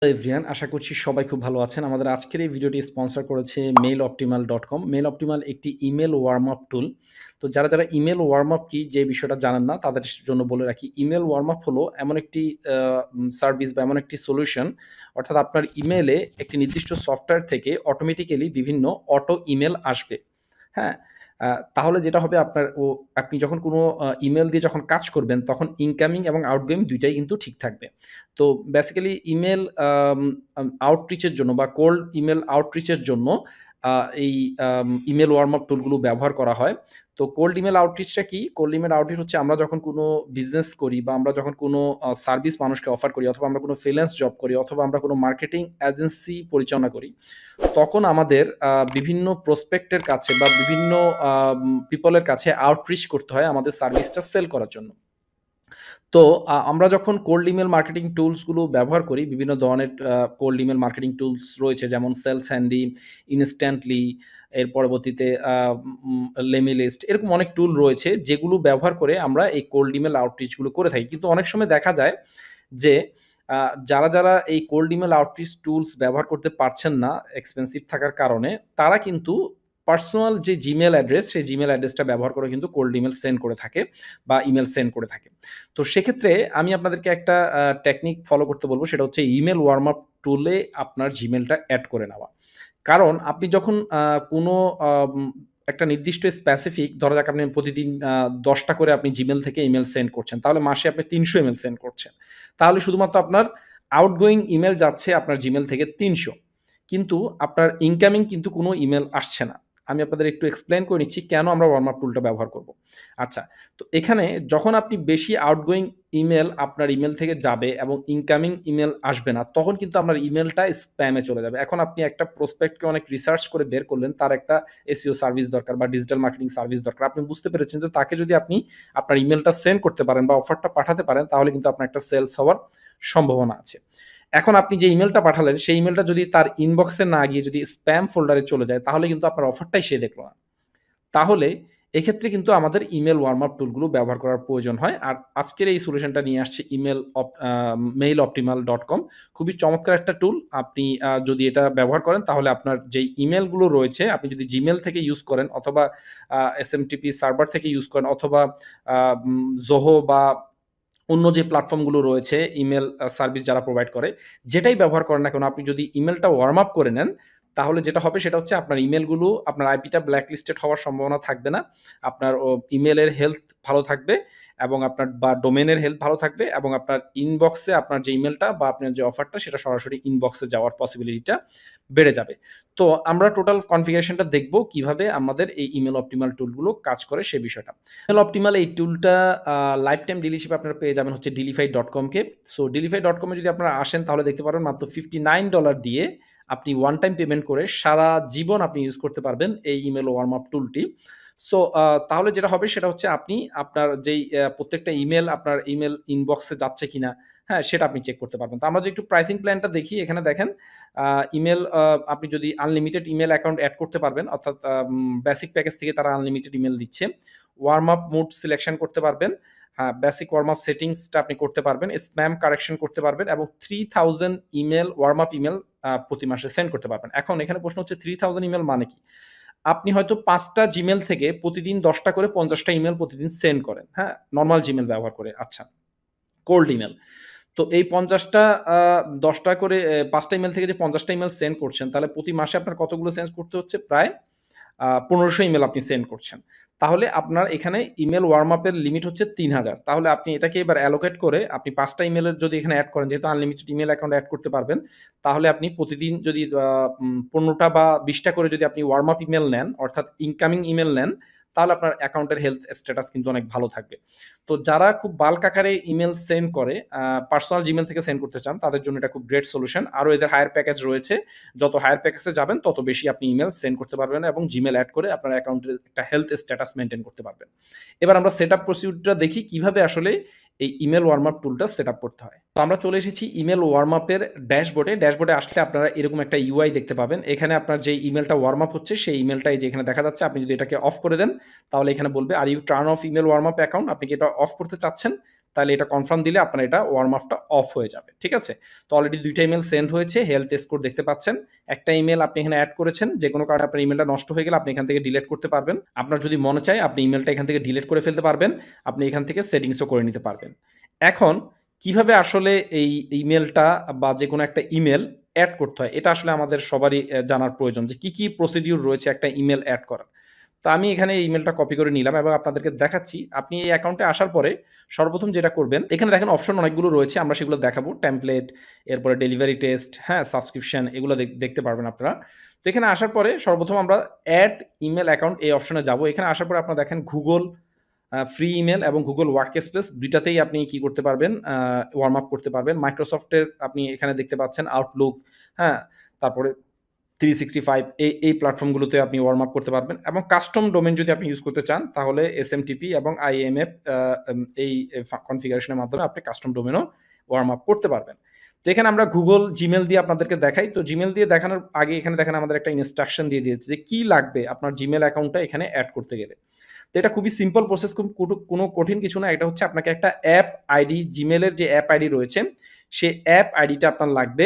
Hello everyone, আশা করছি সবাই খুব ভালো আছেন। আমাদের আজকের এই ভিডিওটি স্পন্সর করেছে mailoptimal.com। মেইলঅপটিমাল একটি ইমেল ওয়ার্ম আপ টুল। তো যারা ইমেল ওয়ার্ম আপ কি যে বিষয়টা জানেন না তাদের জন্য বলে রাখি। ইমেল ওয়ার্ম আপ হলো এমন একটি সার্ভিস বা এমন একটি সলিউশন, অর্থাৎ আপনার ইমেইলে একটি নির্দিষ্ট সফটওয়্যার থেকে অটোমেটিক্যালি বিভিন্ন অটো ইমেল আসবে। হ্যাঁ? তাহলে যেটা হবে আপনি যখন কোনো ইমেইল দিয়ে যখন কাজ করবেন তখন ইনকামিং এবং আউটগোয়িং ২ টাই কিন্তু ঠিক থাকবে। তো বেসিক্যালি ইমেল আউটরিচ এর জন্য বা কোল্ড ইমেল আউটরিচ এর জন্য আ এই ইমেল ওয়ার্ম আপ টুলগুলো ব্যবহার করা হয়। তো কোল্ড ইমেল আউটরিচটা কি? কোল্ড ইমেল আউটরিচ হচ্ছে আমরা যখন কোনো বিজনেস করি বা আমরা যখন কোনো সার্ভিস মানুষকে অফার করি অথবা আমরা কোনো ফ্রিল্যান্স জব করি অথবা আমরা কোনো মার্কেটিং এজেন্সি পরিচালনা করি, তখন আমাদের বিভিন্ন প্রসপেক্টের কাছে বা বিভিন্ন পিপলের কাছে আউটরিচ করতে হয় আমাদের সার্ভিসটা সেল করার জন্য। তো আমরা যখন কোল্ড ইমেইল মার্কেটিং টুলস গুলো ব্যবহার করি, বিভিন্ন ধরনের কোল্ড ইমেইল মার্কেটিং টুলস রয়েছে যেমন সেলস হ্যান্ডি, ইনস্ট্যান্টলি, এর পরবর্তীতে লেমিলিস্ট, এরকম অনেক টুল রয়েছে যেগুলো ব্যবহার করে আমরা এই কোল্ড ইমেইল আউটরিচ গুলো করে থাকি। কিন্তু অনেক সময় দেখা যায় যে আ যারা এই কোল্ড ইমেইল আউটরিচ টুলস ব্যবহার করতে পারছেন না এক্সপেনসিভ থাকার কারণে, তারা কিন্তু পার্সোনাল যে জিমেইল অ্যাড্রেস, সেই জিমেইল অ্যাড্রেসটা ব্যবহার করে কিন্তু কোল্ড ইমেইল সেন্ড করে থাকে বা ইমেইল সেন্ড করে থাকে। তো সেক্ষেত্রে আমি আপনাদেরকে একটা টেকনিক ফলো করতে বলব, সেটা হচ্ছে ইমেইল ওয়ার্ম আপ টুলে আপনার জিমেইলটা এড করে নেওয়া। কারণ আপনি যখন কোনো আম একটা নির্দিষ্ট স্পেসিফিক, ধরা যাক আপনি প্রতিদিন ১০ টা করে আপনি জিমেইল থেকে ইমেইল সেন্ড করছেন। তাহলে মাসে আপনি ৩০০ ইমেইল সেন্ড করছেন। তাহলে শুধুমাত্র আপনার আউটগোয়িং ইমেইল যাচ্ছে আপনার জিমেইল থেকে ৩০০। কিন্তু আপনার ইনকামিং কিন্তু কোনো ইমেইল আসছে না। আমি আপনাদের একটু এক্সপ্লেইন করে নিচ্ছি কেন আমরা ওয়ার্ম আপ টুলটা ব্যবহার করব। আচ্ছা, তো এখানে যখন আপনি বেশি আউটগোয়িং ইমেইল আপনার ইমেইল থেকে যাবে এবং ইনকামিং ইমেইল আসবে না, তখন কিন্তু আপনার ইমেইলটা স্প্যামে চলে যাবে। এখন আপনি একটা প্রসপেক্টকে অনেক রিসার্চ করে বের করলেন, তার একটা এসইও সার্ভিস দরকার বা ডিজিটাল মার্কেটিং সার্ভিস দরকার। আপনি বুঝতে পেরেছেন যে তাকে যদি আপনি আপনার ইমেইলটা সেন্ড করতে পারেন বা অফারটা পাঠাতে পারেন, তাহলে কিন্তু আপনার একটা সেলস হওয়ার সম্ভাবনা আছে। এখন আপনি যে ইমেইলটা পাঠালেন, সেই ইমেইলটা যদি তার ইনবক্সে না গিয়ে যদি স্প্যাম ফোল্ডারে চলে যায়, তাহলে কিন্তু আপনার অফারটাই সে দেখল না। তাহলে এক্ষেত্রে কিন্তু আমাদের ইমেইল ওয়ার্ম আপ টুলগুলো ব্যবহার করার প্রয়োজন হয়। আর আজকের এই সলিউশনটা নিয়ে আসছে mailoptimal.com। খুবই চমৎকার একটা টুল। আপনি যদি এটা ব্যবহার করেন তাহলে আপনার যেই ইমেইলগুলো রয়েছে, আপনি যদি Gmail থেকে ইউজ করেন অথবা SMTP সার্ভার থেকে ইউজ করেন অথবা Zoho বা অন্য যে প্ল্যাটফর্মগুলো রয়েছে ইমেইল সার্ভিস যারা প্রোভাইড করে, যেটাই ব্যবহার করেন না কেন, আপনি যদি ইমেইলটা ওয়ার্ম আপ করে নেন, তাহলে যেটা হবে সেটা হচ্ছে আপনার ইমেইলগুলো, আপনার আইপিটা ব্ল্যাক লিস্টেড হওয়ার সম্ভাবনা থাকবে না। আপনার ইমেইলের হেলথ ভালো থাকবে এবং আপনার বা ডোমেইনের হেলথ ভালো থাকবে এবং আপনার ইনবক্সে আপনার যে ইমেইলটা বা আপনার যে অফারটা সেটা সরাসরি ইনবক্সে যাওয়ার পসিবিলিটিটা বেড়ে যাবে। তো আমরা টোটাল কনফিগারেশনটা দেখব কিভাবে আমাদের এই ইমেইল অপটিমাল টুলগুলো কাজ করে সে বিষয়টা। ইমেইল অপটিমাল এই টুলটা লাইফ টাইম ডিল হিসেবে আপনারা পেয়ে যাবেন হচ্ছে delify.com কে। সো delify.com এ যদি আপনারা আসেন তাহলে দেখতে পারবেন মাত্র $59 দিয়ে আপনি ওয়ান টাইম পেমেন্ট করে সারা জীবন আপনি ইউজ করতে পারবেন এই ইমেইল ওয়ার্ম আপ টুলটি। সো তাহলে যেটা হবে সেটা হচ্ছে আপনি আপনার যেই প্রত্যেকটা ইমেইল আপনার ইমেইল ইনবক্সে যাচ্ছে কিনা, হ্যাঁ? সেটা আপনি চেক করতে পারবেন। তো আমরা যদি একটু প্রাইসিং প্ল্যানটা দেখি, এখানে দেখেন আ ইমেইল আপনি যদি আনলিমিটেড ইমেইল অ্যাকাউন্ট এড করতে পারবেন, অর্থাৎ বেসিক প্যাকেজ থেকে তারা আনলিমিটেড ইমেইল দিচ্ছে। ওয়ার্ম আপ মোড সিলেকশন করতে পারবেন। হ্যাঁ, বেসিক ওয়ার্ম আপ সেটিংসটা আপনি করতে পারবেন। স্প্যাম কারেকশন করতে পারবেন এবং 3000 ইমেইল ওয়ার্ম আপ ইমেইল প্রতি মাসে সেন্ড করতে পারবেন। এখন এখানে প্রশ্ন হচ্ছে 3000 ইমেইল মানে কি? আপনি হয়তো ৫ টা জিমেইল থেকে প্রতিদিন ১০ টা করে ৫০ টা ইমেইল প্রতিদিন সেন্ড করেন। হ্যাঁ? নরমাল জিমেইল ব্যবহার করে। আচ্ছা। Cold email. তো এই ৫০ টা ১০ টা করে ৫ টা ইমেইল থেকে যে ৫০ টা ইমেইল সেন্ড করছেন, তাহলে প্রতি মাসে আপনার কতগুলো সেন্ড করতে হচ্ছে? প্রায় ১৫০০ ইমেইল আপনি সেন্ড করছেন। তাহলে আপনার এখানে ইমেইল ওয়ার্ম আপ এর লিমিট হচ্ছে ৩০০০। তাহলে আপনি এটাকে এবার অ্যালোকেট করে আপনি ৫ টা ইমেইলের যদি এখানে এড করেন, যেহেতু আনলিমিটেড ইমেইল অ্যাকাউন্ট এড করতে পারবেন, তাহলে আপনি প্রতিদিন যদি ১৫ টা বা ২০ টা করে যদি আপনি ওয়ার্ম আপ ইমেইল নেন, অর্থাৎ ইনকামিং ইমেইল নেন, তাহলে আপনার অ্যাকাউন্টের হেলথ স্ট্যাটাস কিন্তু অনেক ভালো থাকবে। তো যারা খুব বাল্ক আকারে ইমেইল সেন্ড করে, পার্সোনাল জিমেইল থেকে সেন্ড করতে চান, তাদের জন্য এটা খুব গ্রেট সলিউশন। আরো এদের হায়ার প্যাকেজ রয়েছে। যত হায়ার প্যাকেজে যাবেন তত বেশি আপনি ইমেইল সেন্ড করতে পারবেন এবং জিমেইল এড করে আপনার অ্যাকাউন্টের একটা হেলথ স্ট্যাটাস মেইনটেইন করতে পারবেন। এবার আমরা সেটআপ প্রসিডিউরটা দেখি কিভাবে আসলে এই ইমেইল ওয়ার্ম আপ টুলটা সেটআপ করতে হয়। তো আমরা চলে এসেছি ইমেইল ওয়ার্ম আপ এর ড্যাশবোর্ডে। ড্যাশবোর্ডে আসলে আপনারা এরকম একটা ইউআই দেখতে পাবেন। এখানে আপনার যে ইমেইলটা ওয়ার্ম আপ হচ্ছে সেই ইমেইলটা এই যে এখানে দেখা যাচ্ছে। আপনি যদি এটাকে অফ করে দেন তাহলে এখানে বলবে are you turn off email warm up account, আপনি কি এটা অফ করতে চাচ্ছেন? তাহলে এটা কনফার্ম দিলে আপনার এটা ওয়ার্ম আপটা অফ হয়ে যাবে। ঠিক আছে? তো অলরেডি ২ টা ইমেইল সেন্ড হয়েছে। হেলথ স্কোর দেখতে পাচ্ছেন। একটা ইমেইল আপনি এখানে এড করেছেন। যেকোনো কারণে আপনার ইমেইলটা নষ্ট হয়ে গেলে আপনি এখান থেকে ডিলিট করতে পারবেন। আপনার যদি মনে চায় আপনি ইমেইলটা এখান থেকে ডিলিট করে ফেলতে পারবেন। আপনি এখান থেকে সেটিংসও করে নিতে পারবেন। এখন কিভাবে আসলে এই ইমেইলটা বা যেকোনো একটা ইমেইল এড করতে হয়, এটা আসলে আমাদের সবারই জানার প্রয়োজন যে কি প্রসিডিউর রয়েছে একটা ইমেইল এড করার। তো আমি এখানে ইমেইলটা কপি করে নিলাম এবং আপনাদেরকে দেখাচ্ছি। আপনি এই অ্যাকাউন্টে আসার পরে সর্বপ্রথম যেটা করবেন, এখানে দেখেন অপশন অনেকগুলো রয়েছে। আমরা সেগুলো দেখাবো। টেমপ্লেট, এরপরে ডেলিভারি টেস্ট, হ্যাঁ? সাবস্ক্রিপশন এগুলো দেখতে পারবেন আপনারা। তো এখানে আসার পরে সর্বপ্রথম আমরা এড ইমেইল অ্যাকাউন্ট এই অপশনে যাবো। এখানে আসার পরে আপনারা দেখেন Google ফ্রি ইমেইল এবং Google ওয়ার্কস্পেস ২ টাতেই আপনি কি করতে পারবেন? ওয়ার্ম আপ করতে পারবেন। মাইক্রোসফটের আপনি এখানে দেখতে পাচ্ছেন আউটলুক, হ্যাঁ? তারপরে 365 এই প্ল্যাটফর্মগুলোতে আপনি ওয়ার্ম আপ করতে পারবেন এবং কাস্টম ডোমেইন যদি আপনি ইউজ করতে চান তাহলে এসএমটিপি এবং আইএমএফ এই কনফিগারেশনের মাধ্যমে আপনি কাস্টম ডোমেইনও ওয়ার্ম আপ করতে পারবেন। তো এখানে আমরা Google Gmail দিয়ে আপনাদেরকে দেখাই। তো Gmail দিয়ে দেখানোর আগে এখানে দেখেন আমাদের একটা ইনস্ট্রাকশন দিয়ে দিয়েছে যে কি লাগবে আপনার Gmail অ্যাকাউন্টটা এখানে এড করতে গেলে। তো এটা খুবই সিম্পল প্রসেস, কোনো কঠিন কিছু না। এটা হচ্ছে আপনাকে একটা অ্যাপ আইডি, Gmail এর যে অ্যাপ আইডি রয়েছে, সেই অ্যাপ আইডিটা আপনার লাগবে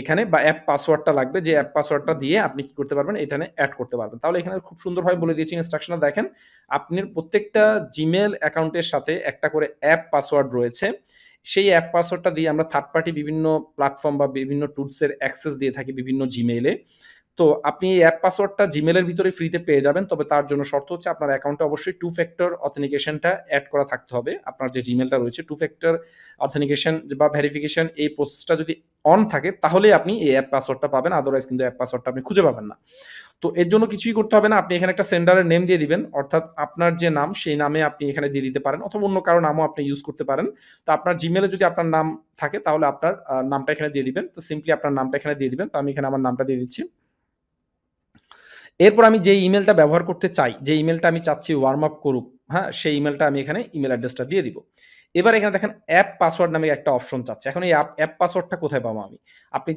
এখানে, বা অ্যাপ পাসওয়ার্ডটা লাগবে। যে অ্যাপ পাসওয়ার্ডটা দিয়ে আপনি কি করতে পারবেন? এখানে এড করতে পারবেন। তাহলে এখানে খুব সুন্দরভাবে বলে দিয়েছি ইনস্ট্রাকশনে দেখেন। আপনার প্রত্যেকটা Gmail অ্যাকাউন্টের সাথে একটা করে অ্যাপ পাসওয়ার্ড রয়েছে। সেই অ্যাপ পাসওয়ার্ডটা দিয়ে আমরা থার্ড পার্টি বিভিন্ন প্ল্যাটফর্ম বা বিভিন্ন টুলসের অ্যাক্সেস দিয়ে থাকি বিভিন্ন Gmail এ। তো আপনি এই অ্যাপ পাসওয়ার্ডটা Gmail এর ভিতরে ফ্রিতে পেয়ে যাবেন। তবে তার জন্য শর্ত হচ্ছে আপনার অ্যাকাউন্টে অবশ্যই টু ফ্যাক্টর অথেন্টিকেশনটা এড করা থাকতে হবে। আপনার যে Gmailটা রয়েছে টু ফ্যাক্টর অথেন্টিকেশন বা ভেরিফিকেশন এই প্রসেসটা যদি অন থাকে তাহলেই আপনি এই অ্যাপ পাসওয়ার্ডটা পাবেন। আদারওয়াইজ কিন্তু অ্যাপ পাসওয়ার্ডটা আপনি খুঁজে পাবেন না। তো এর জন্য কিছুই করতে হবে না। আপনি এখানে একটা সেন্ডারের নেম দিয়ে দিবেন। অর্থাৎ আপনার যে নাম সেই নামে আপনি এখানে দিয়ে দিতে পারেন অথবা অন্য কারো নামও আপনি ইউজ করতে পারেন। তো আপনার Gmail এ যদি আপনার নাম থাকে তাহলে আপনার নামটা এখানে দিয়ে দিবেন। তো সিম্পলি আপনার নামটা এখানে দিয়ে দিবেন। তো আমি এখানে আমার নামটা দিয়ে দিচ্ছি। এরপর আমি যে ইমেলটা ব্যবহার করতে চাই, যে ইমেলটা আমি চাচ্ছি ওয়ার্ম আপ করুক, হ্যাঁ? সেই ইমেলটা আমি এখানে ইমেল অ্যাড্রেসটা দিয়ে দিব। এবার এখানে দেখেন অ্যাপ পাসওয়ার্ড নামে একটা অপশন চাচ্ছে। এখন এই অ্যাপ পাসওয়ার্ডটা কোথায় পাবো আমি? আপনি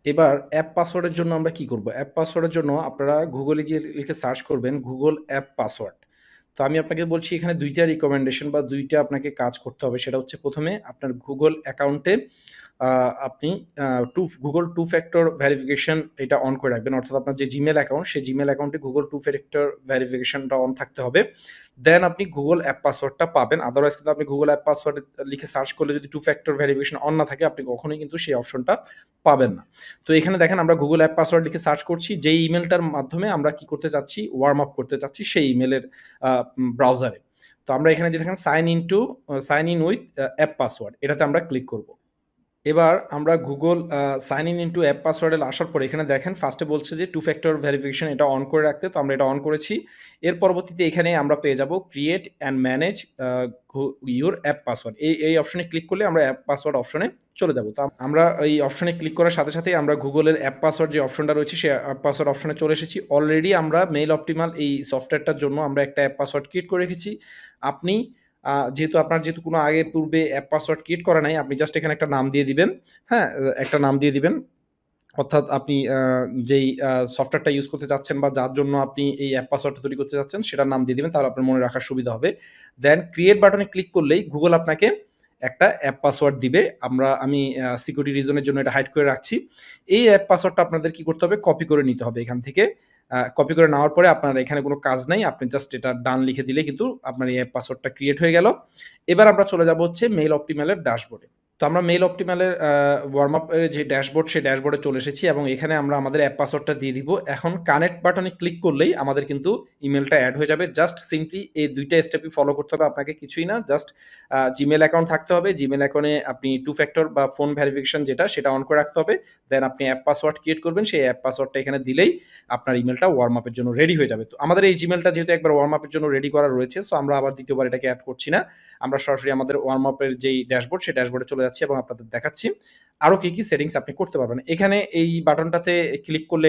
এবার অ্যাপ পাসওয়ার্ডের জন্য আমরা কি করব? অ্যাপ পাসওয়ার্ডের জন্য আপনারা Google এ গিয়ে লিখে সার্চ করবেন Google অ্যাপ পাসওয়ার্ড। তো আমি আপনাকে বলছি এখানে ২ টা রিকমেন্ডেশন বা ২ টা আপনাকে কাজ করতে হবে। সেটা হচ্ছে ১ম এ আপনার Google অ্যাকাউন্টে আ আপনি আ Google টু ফ্যাক্টর ভেরিফিকেশন এটা অন করে রাখবেন। অর্থাৎ আপনার যে Gmail অ্যাকাউন্ট, সেই Gmail অ্যাকাউন্টে Google টু ফ্যাক্টর ভেরিফিকেশনটা অন থাকতে হবে। দেন আপনি Google অ্যাপ পাসওয়ার্ডটা পাবেন। আদারওয়াইজ কিন্তু আপনি Google অ্যাপ পাসওয়ার্ড লিখে সার্চ করলে যদি টু ফ্যাক্টর ভেরিফিকেশন অন না থাকে আপনি কখনোই কিন্তু সেই অপশনটা পাবেন না। তো এখানে দেখেন আমরা Google অ্যাপ পাসওয়ার্ড লিখে সার্চ করছি। যেই ইমেইলটার মাধ্যমে আমরা কি করতে চাচ্ছি? ওয়ার্ম আপ করতে চাচ্ছি সেই ইমেইলের ব্রাউজারে। তো আমরা এখানে যে দেখেন sign in with app password এটাতে আমরা ক্লিক করব। এবার আমরা Google sign in into app পাসওয়ার্ডে আসার পরে এখানে দেখেন ফার্স্টে বলছে যে টু ফ্যাক্টর ভেরিফিকেশন এটা অন করে রাখতে। তো আমরা এটা অন করেছি। এর পরবর্তীতে এখানে আমরা পেয়ে যাব create and manage your app password. এই অপশনে ক্লিক করলে আমরা অ্যাপ পাসওয়ার্ড অপশনে চলে যাব। তো আমরা এই অপশনে ক্লিক করার সাথে সাথেই আমরা Google এর অ্যাপ পাসওয়ার্ড যে অপশনটা রয়েছে সেই অ্যাপ পাসওয়ার্ড অপশনে চলে এসেছি। অলরেডি আমরা মেইল অপটিমাল এই সফটওয়্যারটার জন্য আমরা একটা অ্যাপ পাসওয়ার্ড ক্রিয়েট করে রেখেছি। আপনি যেহেতু কোনো আগে পূর্বে অ্যাপ পাসওয়ার্ড ক্রিয়েট করা নাই, আপনি জাস্ট এখানে একটা নাম দিয়ে দিবেন। হ্যাঁ? একটা নাম দিয়ে দিবেন। অর্থাৎ আপনি যেই সফটওয়্যারটা ইউজ করতে চাচ্ছেন বা যার জন্য আপনি এই অ্যাপ পাসওয়ার্ডটা তৈরি করতে চাচ্ছেন সেটার নাম দিয়ে দিবেন। তাহলে আপনার মনে রাখার সুবিধা হবে। দেন ক্রিয়েট বাটনে ক্লিক করলেই Google আপনাকে একটা অ্যাপ পাসওয়ার্ড দিবে। আমি সিকিউরিটি রিজন এর জন্য এটা হাইড করে রাখছি। এই অ্যাপ পাসওয়ার্ডটা আপনাদের কি করতে হবে? কপি করে নিতে হবে এখান থেকে। কপি করে নেওয়ার পরে আপনার এখানে কোনো কাজ নাই। আপনি জাস্ট এটা ডান লিখে দিলে কিন্তু আপনার এই অ্যাপ পাসওয়ার্ডটা ক্রিয়েট হয়ে গেল। এবার আমরা চলে যাব হচ্ছে মেইল অপটিমাল এর ড্যাশবোর্ডে। তো আমরা মেইল অপটিমাল এর ওয়ার্ম আপ এর যে ড্যাশবোর্ড সেই ড্যাশবোর্ডে চলে এসেছি এবং এখানে আমরা আমাদের অ্যাপ পাসওয়ার্ডটা দিয়ে দিব। এখন কানেক্ট বাটনে ক্লিক করলেই আমাদের কিন্তু ইমেইলটা এড হয়ে যাবে। জাস্ট সিম্পলি এই ২ টা স্টেপই ফলো করতে হবে আপনাকে, কিছুই না। জাস্ট Gmail অ্যাকাউন্ট থাকতে হবে। Gmail অ্যাকাউন্টে আপনি টু ফ্যাক্টর বা ফোন ভেরিফিকেশন যেটা সেটা অন করে রাখতে হবে। দেন আপনি অ্যাপ পাসওয়ার্ড ক্রিয়েট করবেন। সেই অ্যাপ পাসওয়ার্ডটা এখানে দিলেই আপনার ইমেইলটা ওয়ার্ম আপের জন্য রেডি হয়ে যাবে। তো আমাদের এই Gmailটা যেহেতু একবার ওয়ার্ম আপের জন্য রেডি করা রয়েছে, সো আমরা আবার দ্বিতীয়বার এটাকে এড করছি না। আমরা সরাসরি আমাদের ওয়ার্ম আপের যেই ড্যাশবোর্ড সেই ড্যাশবোর্ডে চলে যাচ্ছি এবং আপনাদের দেখাচ্ছি আরো কি সেটিংস আপনি করতে পারবেন। এখানে এই বাটনটাতে ক্লিক করলে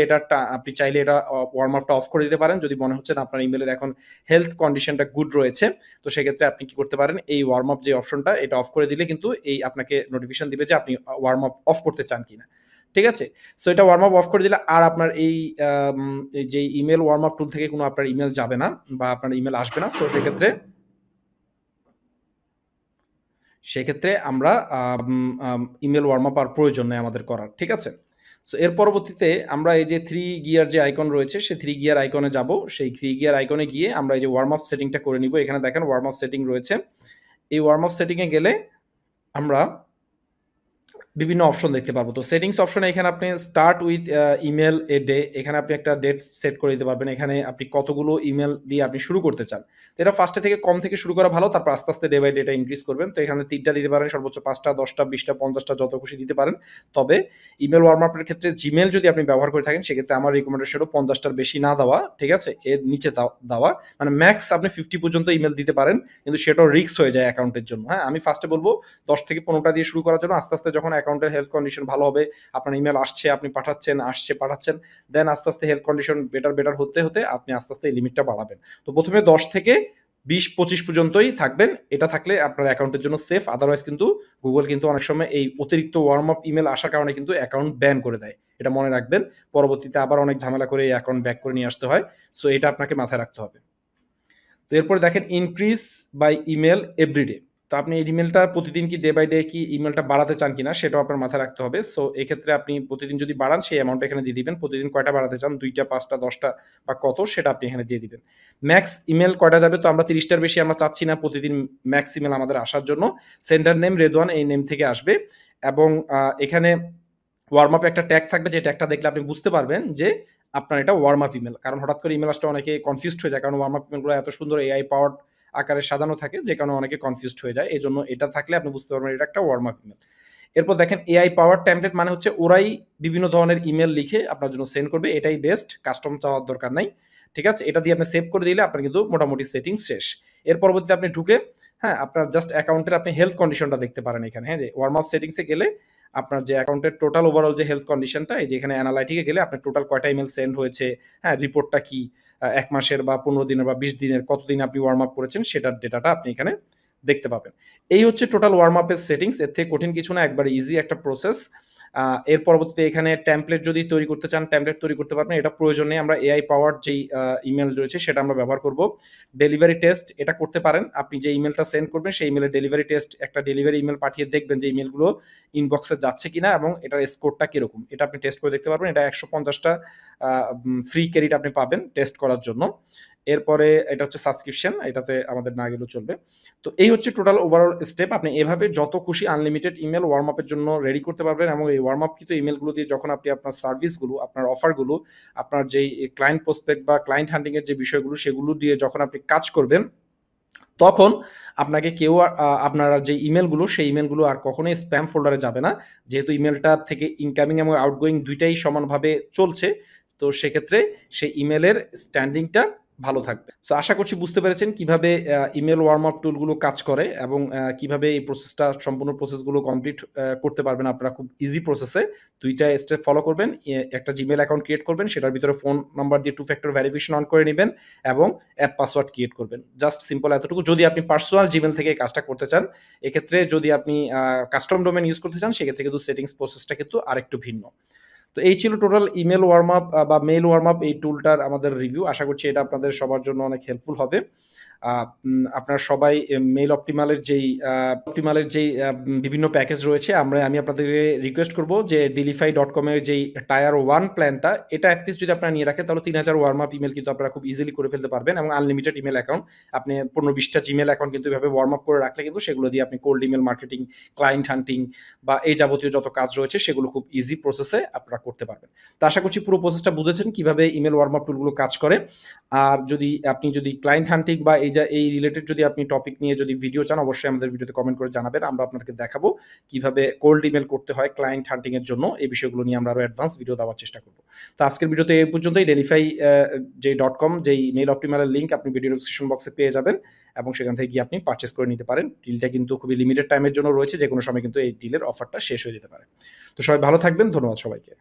আপনি চাইলে এটা ওয়ার্ম আপটা অফ করে দিতে পারেন যদি মনে হচ্ছে না আপনার ইমেইলের এখন হেলথ কন্ডিশনটা গুড রয়েছে। তো সেক্ষেত্রে আপনি কি করতে পারেন? এই ওয়ার্ম আপ যে অপশনটা এটা অফ করে দিলে কিন্তু এই আপনাকে নোটিফিকেশন দিবে যে আপনি ওয়ার্ম আপ অফ করতে চান কিনা। ঠিক আছে? সো এটা ওয়ার্ম আপ অফ করে দিলে আর আপনার এই যে ইমেইল ওয়ার্ম আপ টুল থেকে কোনো আপনার ইমেইল যাবে না বা আপনার ইমেইল আসবে না। সো সেক্ষেত্রে আমরা ইমেল ওয়ার্ম আপ আর প্রয়োজন নেই আমাদের করার, ঠিক আছে? সো এর পরবর্তীতে আমরা এই যে 3 গিয়ার যে আইকন রয়েছে, সেই 3 গিয়ার আইকনে যাব। সেই 3 গিয়ার আইকনে গিয়ে আমরা এই যে ওয়ার্ম আপ সেটিংটা করে নিব। এখানে দেখেন ওয়ার্ম আপ সেটিং রয়েছে। এই ওয়ার্ম আপ সেটিংয়ে গেলে আমরা বিভিন্ন অপশন দেখতে পারবো। তো সেটিংস অপশনে এখানে আপনি start with email a day, এখানে আপনি একটা ডেট সেট করে দিতে পারবেন। এখানে আপনি কতগুলো ইমেল দিয়ে আপনি শুরু করতে চান। তো এটা ফার্স্টে থেকে কম থেকে শুরু করা ভালো, তারপর আস্তে আস্তে ডে বাই ডে এটা ইনক্রিজ করবেন। তো এখানে ৩টা দিতে পারেন, সর্বোচ্চ ৫টা, ১০টা, ২০টা, ৫০টা যত খুশি দিতে পারেন। তবে ইমেল ওয়ার্ম আপের ক্ষেত্রে জিমেল যদি আপনি ব্যবহার করে থাকেন, সেক্ষেত্রে আমার রিকমেন্ডেশন হলো ৫০টার বেশি না দেওয়া, ঠিক আছে? এর নিচে দেওয়া মানে ম্যাক্স আপনি 50 পর্যন্ত ইমেল দিতে পারেন, কিন্তু সেটাও রিস্ক হয়ে যায় অ্যাকাউন্টের জন্য। হ্যাঁ, আমি ফার্স্টে বলবো ১০ থেকে ১৫টা দিয়ে শুরু করার জন্য। আস্তে আস্তে যখন অ্যাকাউন্টের হেলথ কন্ডিশন ভালো হবে, আপনার ইমেল আসছে, আপনি পাঠাচ্ছেন, আসছে, পাঠাচ্ছেন, দেন আস্তে আস্তে হেলথ কন্ডিশন বেটার হতে হতে আপনি আস্তে আস্তে এই লিমিটটা বাড়াবেন। তো প্রথমে ১০ থেকে ২০-২৫ পর্যন্তই থাকবেন। এটা থাকলে আপনার অ্যাকাউন্টের জন্য সেফ। আদারওয়াইজ কিন্তু গুগল কিন্তু অনেক সময় এই অতিরিক্ত ওয়ার্ম আপ ইমেল আসার কারণে কিন্তু অ্যাকাউন্ট ব্যান করে দেয়। এটা মনে রাখবেন। পরবর্তীতে আবার অনেক ঝামেলা করে এই অ্যাকাউন্ট ব্যাক করে নিয়ে আসতে হয়। সো এটা আপনাকে মাথায় রাখতে হবে। তো এরপরে দেখেন ইনক্রিজ বাই ইমেল এভরিডে। তো আপনি এই ইমেলটা প্রতিদিন কি ডে বাই ডে কি ইমেলটা বাড়াতে চান কিনা সেটাও আপনার মাথায় রাখতে হবে। সো এক্ষেত্রে আপনি প্রতিদিন যদি বাড়ান সেই অ্যামাউন্টটা এখানে দিয়ে দিবেন। প্রতিদিন কয়টা বাড়াতে চান, ২টা, ৫টা, ১০টা বা কত সেটা আপনি এখানে দিয়ে দিবেন। ম্যাক্স ইমেল কয়টা যাবে, তো আমরা ৩০টার বেশি আমরা চাচ্ছি না প্রতিদিন ম্যাক্স ইমেল আমাদের আসার জন্য। সেন্ডার নেম রেদওয়ান এই নেম থেকে আসবে এবং এখানে ওয়ার্ম আপ একটা ট্যাগ থাকবে, যে ট্যাগটা দেখলে আপনি বুঝতে পারবেন যে আপনার এটা ওয়ার্ম আপ ইমেল। কারণ হঠাৎ করে ইমেল আসলে অনেকে কনফিউজড হয়ে যায়। কারণ ওয়ার্ম আপ ইমেলগুলো এত সুন্দর এআই পাওয়ার্ড আকারে সাজানো থাকে, যে কারণে অনেকে কনফিউজড হয়ে যায়। এজন্য এটা থাকলে আপনি বুঝতে পারবেন এটা একটা ওয়ার্ম আপ ইমেল। এরপর দেখেন এআই পাওয়ার টেমপ্লেট, মানে হচ্ছে ওরাই বিভিন্ন ধরনের ইমেল লিখে আপনার জন্য সেন্ড করবে। এটাই বেস্ট, কাস্টম চাওয়ার দরকার নাই। ঠিক আছে? এটা দিয়ে আপনি সেভ করে দিলে আপনার কিন্তু মোটামুটি সেটিংস শেষ। এর পরবর্তীতে আপনি ঢুকে, হ্যাঁ, আপনার জাস্ট অ্যাকাউন্টের আপনি হেলথ কন্ডিশনটা দেখতে পারেন এখানে। হ্যাঁ, যে ওয়ার্ম আপ সেটিংসে গেলে আপনার যে অ্যাকাউন্টের টোটাল ওভারঅল যে হেলথ কন্ডিশনটা, এই যে এখানে অ্যানালাইটিকে গেলে আপনার টোটাল কয়টা ইমেল সেন্ড হয়েছে, হ্যাঁ, রিপোর্টটা কি, ১ মাসের বা ১৫ দিনের বা ২০ দিনের কতদিন আপনি ওয়ার্ম আপ করেছেন সেটার ডেটাটা আপনি এখানে দেখতে পাবেন। এই হচ্ছে টোটাল ওয়ার্ম আপের সেটিংস। এর থেকে কঠিন কিছু না, একবারে ইজি একটা প্রসেস। এর পরবর্তীতে এখানে টেমপ্লেট যদি তৈরি করতে চান, টেমপ্লেট তৈরি করতে পারবেন। এটা প্রয়োজন নেই। আমরা এআই পাওয়ার্ড যেই ইমেল রয়েছে সেটা আমরা ব্যবহার করব। ডেলিভারি টেস্ট এটা করতে পারেন। আপনি যে ইমেলটা সেন্ড করবেন সেই ইমেলের ডেলিভারি টেস্ট, একটা ডেলিভারি ইমেল পাঠিয়ে দেখবেন যে ইমেলগুলো ইনবক্সে যাচ্ছে কিনা এবং এটার স্কোরটা কিরকম। এটা আপনি টেস্ট করে দেখতে পারবেন। এটা ১৫০টা ফ্রি ক্রেডিট আপনি পাবেন টেস্ট করার জন্য। এরপরে এটা হচ্ছে সাবস্ক্রিপশন, এটাতে আমাদের না গেলেও চলবে। তো এই হচ্ছে টোটাল ওভারঅল স্টেপ। আপনি এভাবে যত খুশি আনলিমিটেড ইমেল ওয়ার্ম আপের জন্য রেডি করতে পারবেন এবং এই ওয়ার্ম আপকৃত ইমেলগুলো দিয়ে যখন আপনি আপনার সার্ভিসগুলো, আপনার অফারগুলো, আপনার যেই ক্লায়েন্ট প্রসপেক্ট বা ক্লায়েন্ট হান্টিং এর যে বিষয়গুলো সেগুলো দিয়ে যখন আপনি কাজ করবেন, তখন আপনাকে কেউ আপনার যে ইমেলগুলো সেই ইমেলগুলো আর কখনোই স্প্যাম ফোল্ডারে যাবে না। যেহেতু ইমেলটার থেকে ইনকামিং এবং আউটগোয়িং ২ টাই সমানভাবে চলছে। তো সেক্ষেত্রে সেই ইমেলের স্ট্যান্ডিংটা ভালো থাকবে। সো আশা করছি বুঝতে পেরেছেন কিভাবে ইমেল ওয়ার্ম আপ টুলগুলো কাজ করে এবং কিভাবে এই প্রসেসটা, সম্পূর্ণ প্রসেসগুলো কমপ্লিট করতে পারবেন আপনারা খুব ইজি প্রসেসে। ২ টা স্টেপ ফলো করবেন। একটা জিমেইল অ্যাকাউন্ট ক্রিয়েট করবেন। সেটার ভিতরে ফোন নাম্বার দিয়ে 2 ফ্যাক্টর ভেরিফিকেশন অন করে নিবেন এবং অ্যাপ পাসওয়ার্ড ক্রিয়েট করবেন। জাস্ট সিম্পল এতটুকু। যদি আপনি পার্সোনাল জিমেইল থেকে এই কাজটা করতে চান, এক্ষেত্রে যদি আপনি কাস্টম ডোমেইন ইউজ করতে চান, সেক্ষেত্রে কিন্তু সেটিংস প্রসেসটা কিন্তু আরেকটু ভিন্ন। তো এই ছিল টোটাল ইমেল ওয়ার্ম আপ বা মেইল ওয়ার্ম আপ এই টুলটার আমাদের রিভিউ। আশা করছি এটা আপনাদের সবার জন্য অনেক হেল্পফুল হবে। আপনারা সবাই মেইল অপটিমালের যেই বিভিন্ন প্যাকেজ রয়েছে, আমি আপনাদেরকে রিকোয়েস্ট করব যে delify.com এর যেই টায়ার 1 প্ল্যানটা, এটা এটলিস্ট যদি আপনারা নিয়ে রাখেন তাহলে ৩০০০ ওয়ার্ম আপ ইমেল কিন্তু আপনারা খুব ইজিলি করে ফেলতে পারবেন এবং আনলিমিটেড ইমেল অ্যাকাউন্ট। আপনি ১৫-২০টা জিমেইল অ্যাকাউন্ট কিন্তু এভাবে ওয়ার্ম আপ করে রাখলে কিন্তু সেগুলো দিয়ে আপনি কোল্ড ইমেল মার্কেটিং, ক্লায়েন্ট হান্টিং বা এই যাবতীয় যত কাজ রয়েছে সেগুলো খুব ইজি প্রসেসে আপনারা করতে পারবেন। তো আশা করছি পুরো প্রসেসটা বুঝেছেন কিভাবে ইমেল ওয়ার্ম আপ টুলগুলো কাজ করে। আর আপনি যদি ক্লায়েন্ট হান্টিং বা এই রিলেটেড যদি আপনি টপিক নিয়ে যদি ভিডিও চান, অবশ্যই আমাদের ভিডিওতে কমেন্ট করে জানাবেন। আমরা আপনাকে দেখাবো কিভাবে কোল্ড ইমেল করতে হয় ক্লায়েন্ট হান্টিং এর জন্য। এই বিষয়গুলো নিয়ে আমরা আরো অ্যাডভান্স ভিডিও দেওয়ার চেষ্টা করব। তো আজকের ভিডিওতে এই পর্যন্তই। ডেলিফাই যে .com যেই মেইল অপটিমালের লিংক আপনি ভিডিও ডেসক্রিপশন বক্সে পেয়ে যাবেন এবং সেখান থেকে গিয়ে আপনি পারচেজ করে নিতে পারেন। ডিলটা কিন্তু খুবই লিমিটেড টাইমের জন্য রয়েছে। যেকোনো সময় কিন্তু এই ডিলের অফারটা শেষ হয়ে যেতে পারে। তো সবাই ভালো থাকবেন। ধন্যবাদ সবাইকে।